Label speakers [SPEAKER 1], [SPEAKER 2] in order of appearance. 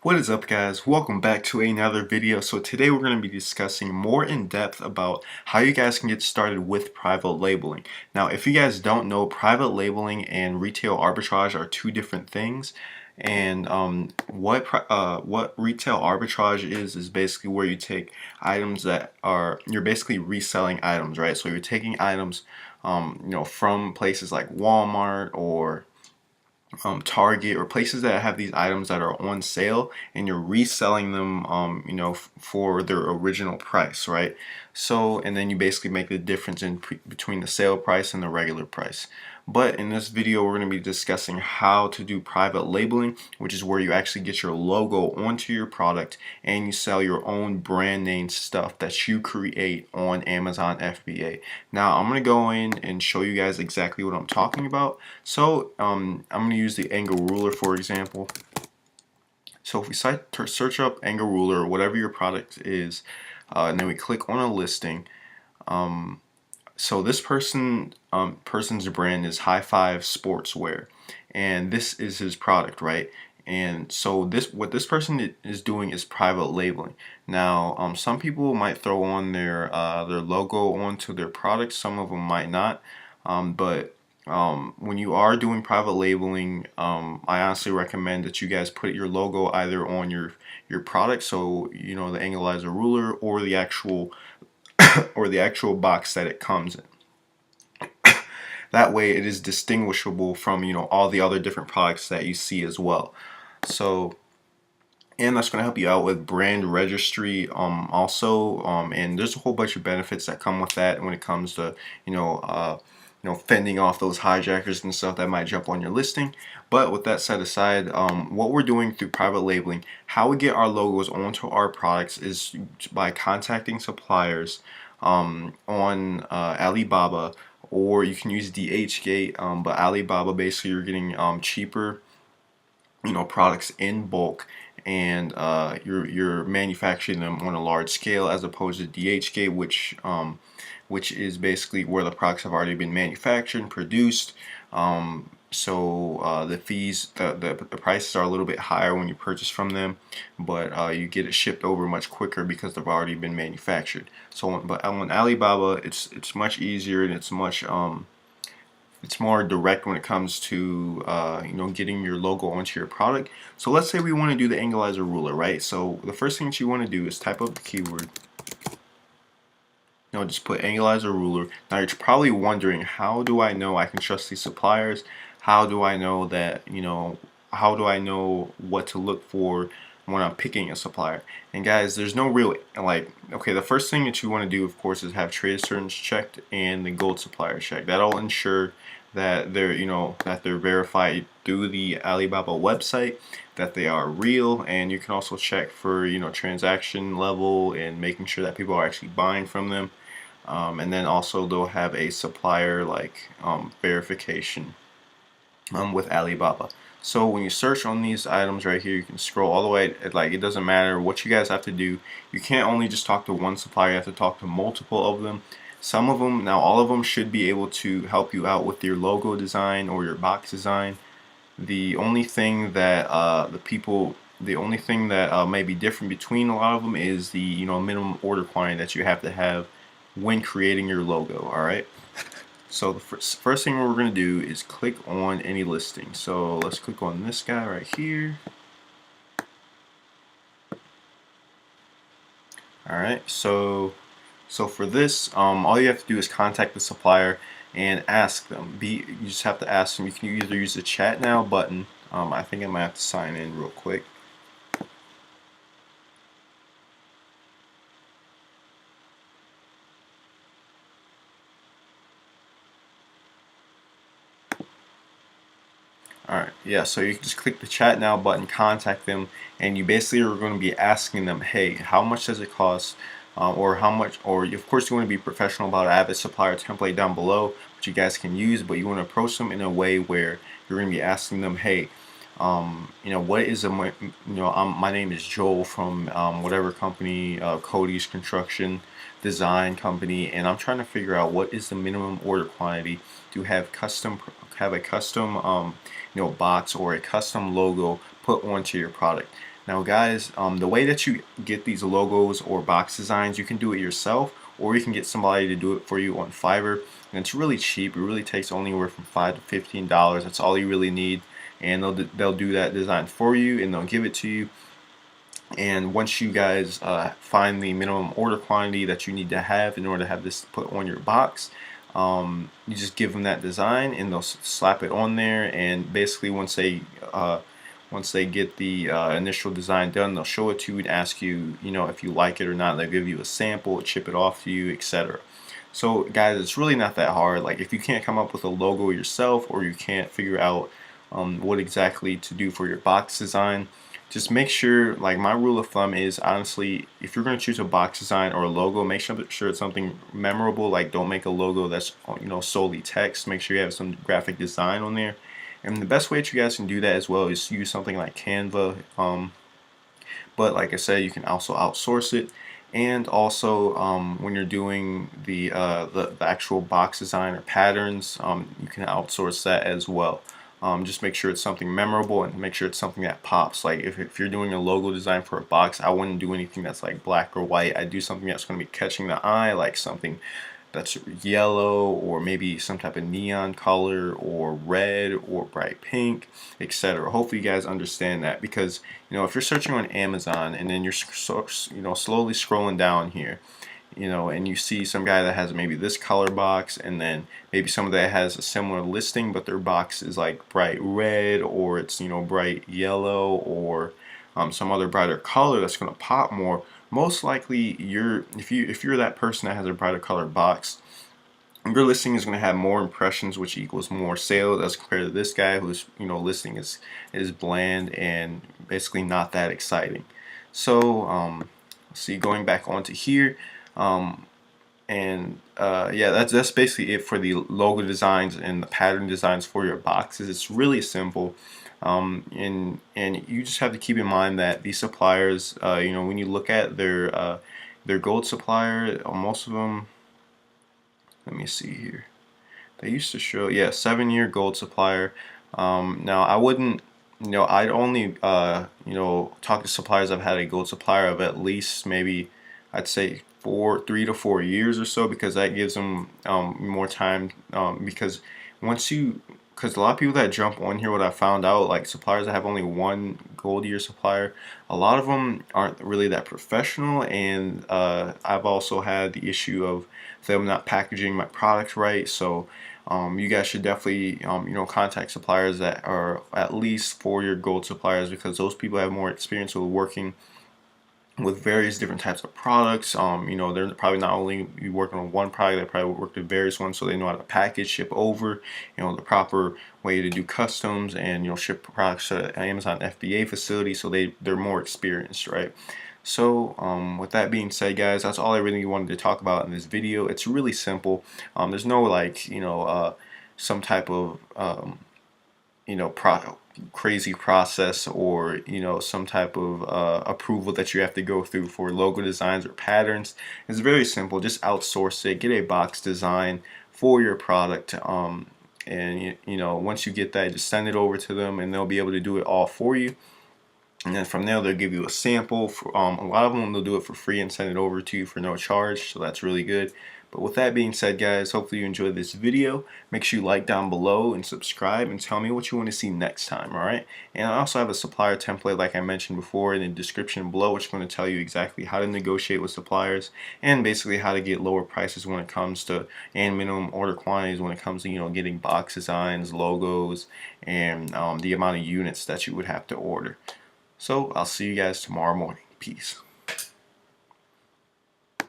[SPEAKER 1] What is up, guys? Welcome back to another video. So today we're going to be discussing more in depth about how you guys can get started with private labeling. Now, if you guys don't know, private labeling and retail arbitrage are two different things. And what retail arbitrage is basically where you take items that you're basically reselling items, right? So you're taking items from places like Walmart or Target or places that have these items that are on sale, and you're reselling them for their original price, right? So and then you basically make the difference between the sale price and the regular price. But in this video we're going to be discussing how to do private labeling, which is where you actually get your logo onto your product and you sell your own brand name stuff that you create on Amazon FBA. Now I'm going to go in and show you guys exactly what I'm talking about. So I'm going to use the angle ruler for example. So if we search up angle ruler or whatever your product is, and then we click on a listing. So this person's brand is High Five Sportswear, and this is his product, right? And so what this person is doing is private labeling. Now, some people might throw on their logo onto their product. Some of them might not. But when you are doing private labeling, I honestly recommend that you guys put your logo either on your product, so you know the angle ruler, or the actual box that it comes in. That way it is distinguishable from all the other different products that you see as well. So, and that's going to help you out with brand registry also, and there's a whole bunch of benefits that come with that when it comes to fending off those hijackers and stuff that might jump on your listing. But with that set aside, what we're doing through private labeling, how we get our logos onto our products is by contacting suppliers on Alibaba, or you can use DHgate, but Alibaba, basically you're getting cheaper products in bulk, and you're manufacturing them on a large scale, as opposed to DHgate, which is basically where the products have already been manufactured and produced. So the fees, the prices are a little bit higher when you purchase from them, but you get it shipped over much quicker because they've already been manufactured. So but on Alibaba, it's much easier, and it's more direct when it comes to getting your logo onto your product. So let's say we want to do the angleizer ruler, right? So the first thing that you want to do is type up the keyword. Just put angleizer ruler. Now you're probably wondering, how do I know I can trust these suppliers? How do I know that, how do I know what to look for when I'm picking a supplier? And guys, there's no real, okay, the first thing that you want to do, of course, is have trade assurance checked and the gold supplier checked. That'll ensure that they're verified through the Alibaba website, that they are real. And you can also check for transaction level and making sure that people are actually buying from them. And then also they'll have a supplier verification with Alibaba. So when you search on these items right here, you can scroll all the way. It doesn't matter what you guys have to do. You can't only just talk to one supplier. You have to talk to multiple of them. Some of them, now all of them should be able to help you out with your logo design or your box design. The only thing that may be different between a lot of them is the minimum order quantity that you have to have when creating your logo. All right. So the first thing we're going to do is click on any listing. So let's click on this guy right here. All right. So for this, all you have to do is contact the supplier and ask them. You just have to ask them. You can either use the chat now button. I think I might have to sign in real quick. Alright, yeah, so you can just click the chat now button, contact them, and you basically are going to be asking them, hey, how much does it cost? Or how much, or of course you want to be professional about it. I have a supplier template down below which you guys can use, but you want to approach them in a way where you're going to be asking them, hey, what is my name is Joel from whatever company, Cody's Construction Design Company, and I'm trying to figure out what is the minimum order quantity to have a custom box or a custom logo put onto your product. Now guys, the way that you get these logos or box designs, you can do it yourself, or you can get somebody to do it for you on Fiverr, and it's really cheap. It really takes only anywhere from $5 to $15. That's all you really need, and they'll do that design for you, and they'll give it to you. And once you guys find the minimum order quantity that you need to have in order to have this put on your box, you just give them that design and they'll slap it on there. And basically once they get the initial design done, they'll show it to you and ask you, if you like it or not. They'll give you a sample, ship it off to you, etc. So guys, it's really not that hard. Like, if you can't come up with a logo yourself, or you can't figure out what exactly to do for your box design, just make sure, like, my rule of thumb is, honestly, if you're going to choose a box design or a logo, make sure it's something memorable. Like, don't make a logo that's solely text. Make sure you have some graphic design on there. And the best way that you guys can do that as well is use something like Canva. But like I said, you can also outsource it. And also, when you're doing the actual box design or patterns, you can outsource that as well. Just make sure it's something memorable and make sure it's something that pops. Like, if you're doing a logo design for a box, I wouldn't do anything that's like black or white. I'd do something that's going to be catching the eye, like something that's yellow, or maybe some type of neon color, or red, or bright pink, etc. Hopefully you guys understand that, because if you're searching on Amazon and then you're slowly scrolling down here, and you see some guy that has maybe this color box, and then maybe someone that has a similar listing but their box is like bright red, or it's bright yellow, or some other brighter color that's going to pop more. Most likely, if you're that person that has a brighter color box, your listing is going to have more impressions, which equals more sales, as compared to this guy whose listing is bland and basically not that exciting. So see, going back onto here, yeah, that's basically it for the logo designs and the pattern designs for your boxes. It's really simple. And you just have to keep in mind that these suppliers, when you look at their gold supplier, most of them, let me see here, they used to show, yeah, 7-year gold supplier. Now I wouldn't, I'd only talk to suppliers I've had a gold supplier of at least, maybe I'd say 3 to 4 years or so, because that gives them more time, because a lot of people that jump on here, what I found out, like suppliers that have only one gold year supplier, a lot of them aren't really that professional. And I've also had the issue of them not packaging my product right. So you guys should definitely contact suppliers that are at least 4-year gold suppliers, because those people have more experience with working with various different types of products. They're probably not only working on one product, they probably worked with various ones, so they know how to package, ship over, the proper way to do customs, and ship products to Amazon FBA facility, so they're more experienced, right? So with that being said, guys, that's all I really wanted to talk about in this video. It's really simple. There's no like some type of crazy process, or some type of approval that you have to go through for logo designs or patterns. It's very simple. Just outsource it, get a box design for your product, and once you get that, just send it over to them and they'll be able to do it all for you. And then from there, they'll give you a sample. A lot of them, they'll do it for free and send it over to you for no charge, so that's really good. But with that being said, guys, hopefully you enjoyed this video. Make sure you like down below and subscribe, and tell me what you want to see next time, alright? And I also have a supplier template, like I mentioned before, in the description below, which is going to tell you exactly how to negotiate with suppliers, and basically how to get lower prices when it comes to, and minimum order quantities when it comes to getting box designs, logos, and the amount of units that you would have to order. So I'll see you guys tomorrow morning. Peace.